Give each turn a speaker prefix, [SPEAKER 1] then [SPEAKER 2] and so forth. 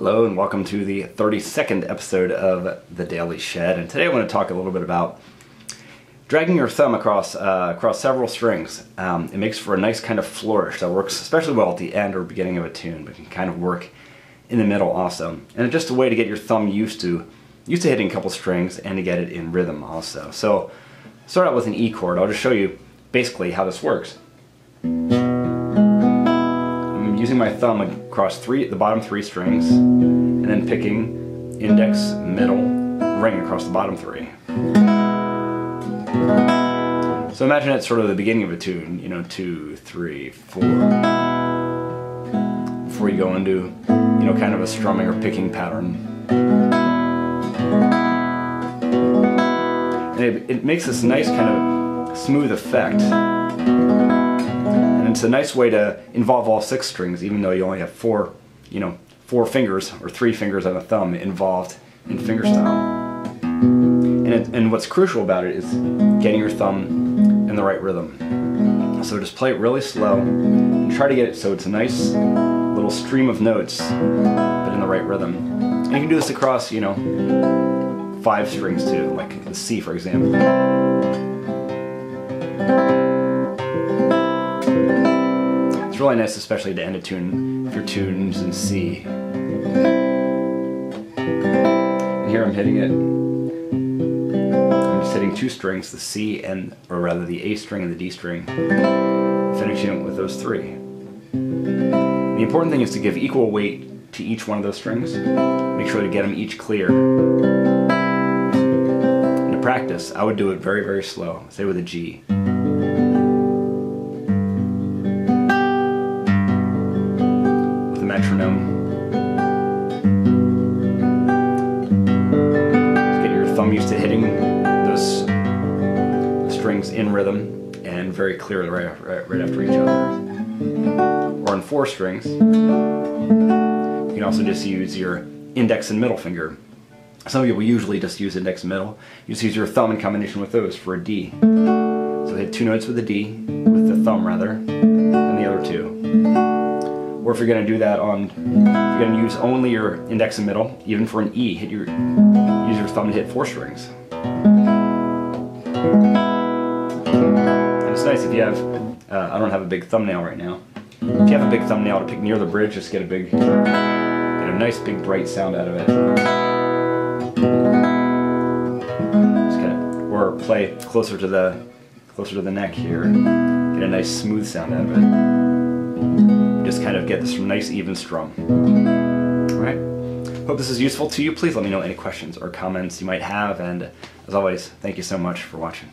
[SPEAKER 1] Hello and welcome to the 32nd episode of the Daily Shed, and today I want to talk a little bit about dragging your thumb across several strings. It makes for a nice kind of flourish that works especially well at the end or beginning of a tune, but can kind of work in the middle also. And it's just a way to get your thumb used to hitting a couple strings and to get it in rhythm also. So start out with an E chord. I'll just show you basically how this works. Using my thumb across the bottom three strings, and then picking index, middle, ring across the bottom three. So imagine it's sort of the beginning of a tune, 2, 3, 4. Before you go into, kind of a strumming or picking pattern. And it makes this nice kind of smooth effect. And it's a nice way to involve all 6 strings, even though you only have 4 fingers or 3 fingers on a thumb involved in fingerstyle. And what's crucial about it is getting your thumb in the right rhythm. So just play it really slow and try to get it so it's a nice little stream of notes, but in the right rhythm. And you can do this across, 5 strings too, like the C, for example. It's really nice, especially to end a tune if your tune's in C. And here I'm hitting it. I'm just hitting 2 strings, the C or rather the A string and the D string, finishing it with those 3. And the important thing is to give equal weight to each one of those strings. Make sure to get them each clear. And to practice, I would do it very, very slow, say with a G. Metronome. Just get your thumb used to hitting those strings in rhythm and very clearly right after each other. Or on 4 strings, you can also just use your index and middle finger. Some people usually just use index and middle. You just use your thumb in combination with those for a D. So hit 2 notes with a D, with the thumb rather, and the other 2. Or if you're going to do that if you're going to use only your index and middle, even for an E, use your thumb to hit 4 strings. And it's nice if you have, I don't have a big thumbnail right now. If you have a big thumbnail to pick near the bridge, just get a nice big bright sound out of it. Or play closer to the neck here, get a nice smooth sound out of it. Just kind of get this nice even strum. Alright, hope this is useful to you. Please let me know any questions or comments you might have, and as always, thank you so much for watching.